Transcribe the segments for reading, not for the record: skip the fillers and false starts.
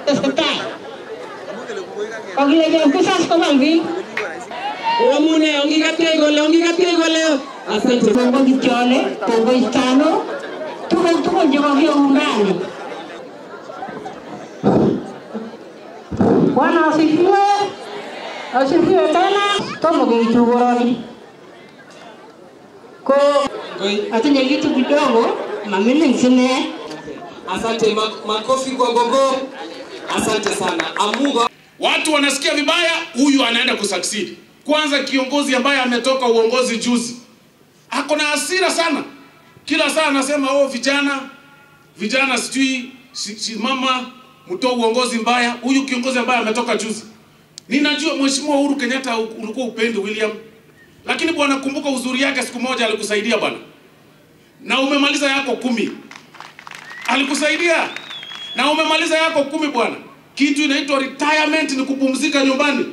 tesetai. Ogile kusas ko bangi. Omune ongikate gole. Asante. Mungu kichole, Mungu itano. Tuko jema hiyo ungani. Bwana asifiwe. Asifiwe tena. Tomo kitu goroni. Ko atunye kitu kidogo, mamini nsine. Asante, makofi kwa gogo. Asante sana. Amunga. Watu wanasikia vibaya, huyu anaenda kusucceed. Kwanza kiongozi ambaye ametoka uongozi juzi. Ako na hasira sana. Kila saa anasema vijana sijui mama mtoa uongozi mbaya. Huyu kiongozi ambaye ametoka juzi. Ninajua Mheshimiwa Uhuru Kenyatta ulikuwa upendi William. Lakini bwana, kumbuka uzuri yake, siku moja alikusaidia bwana. Na umemaliza yako 10. Alikusaidia. Na umemaliza yako 10 bwana. Kitu inaitwa retirement ni kupumzika nyumbani.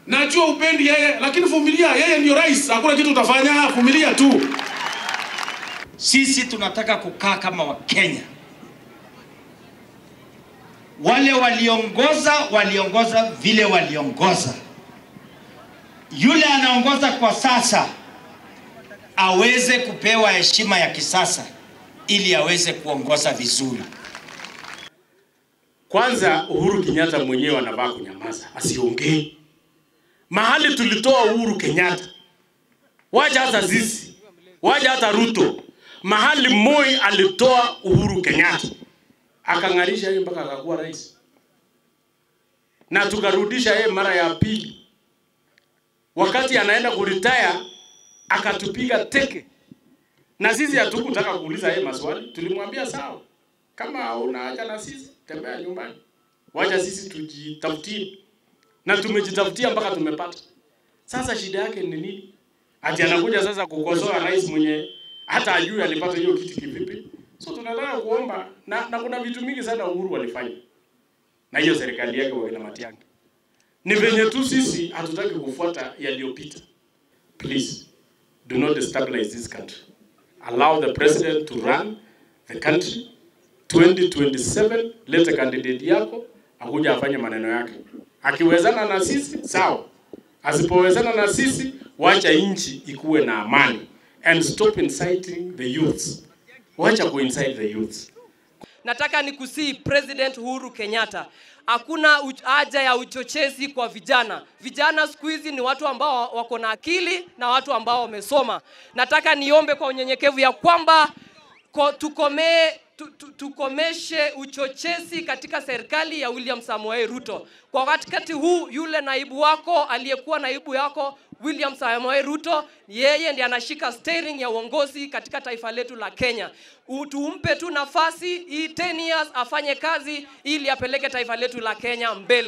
Najua upendi yeye, lakini vumilia, yeye ndio rais. Hakuna kitu utafanya, vumilia tu. Sisi tunataka kukaa kama Wakenya. Wale waliongoza vile waliongoza. Yule anaongoza kwa sasa aweze kupewa heshima ya kisasa ili aweze kuongoza vizuri. Kwanza Uhuru Kenyatta mwenyewe anafaa kunyamaza, asiongee. Mahali tulitoa Uhuru Kenyatta, wacha hata sisi, wacha hata Ruto. Mahali Moi alitoa Uhuru Kenyatta, akangarisha yeye mpaka akakuwa rais. Na tukarudisha yeye mara ya pili. Wakati anaenda kuretire, akatupiga teke. Na sisi hatukutaka kuuliza yeye maswali, tulimwambia sawa. Kama una haja na sisi, tembea nyumbani. Wacha sisi tujitafutie. Na tumejitafutia mpaka tumepata. Sasa shida yake ni nini? Ati anakuja sasa kukosoa rais mwenye hata ajui alipata hiyo kiti kivipi. So tunataka kuomba na kuna vitu mingi sana Uhuru walifanya. Na hiyo serikali yake wao ina Matiang'i. Ni venye tu sisi hatutaki kufuata yaliyopita. Please do not destabilize this country. Allow the president to run the country. 2027 leta candidate yako akuja afanye maneno yake. Akiwezana na sisi sawa. Asipowezana na sisi wacha nchi ikuwe na amani and stop inciting the youths. Wacha kuincite the youths. Nataka nikusii President Uhuru Kenyatta. Hakuna haja ya uchochezi kwa vijana. Vijana siku hizi ni watu ambao wako na akili na watu ambao wamesoma. Nataka niombe kwa unyenyekevu ya kwamba tukomeshe uchochezi katika serikali ya William Samoei Ruto. Kwa wakati huu yule naibu wako aliyekuwa naibu yako William Samoei Ruto, yeye ndiye anashika steering ya uongozi katika taifa letu la Kenya. Tumpe tu nafasi hii 10 years afanye kazi ili apeleke taifa letu la Kenya mbele.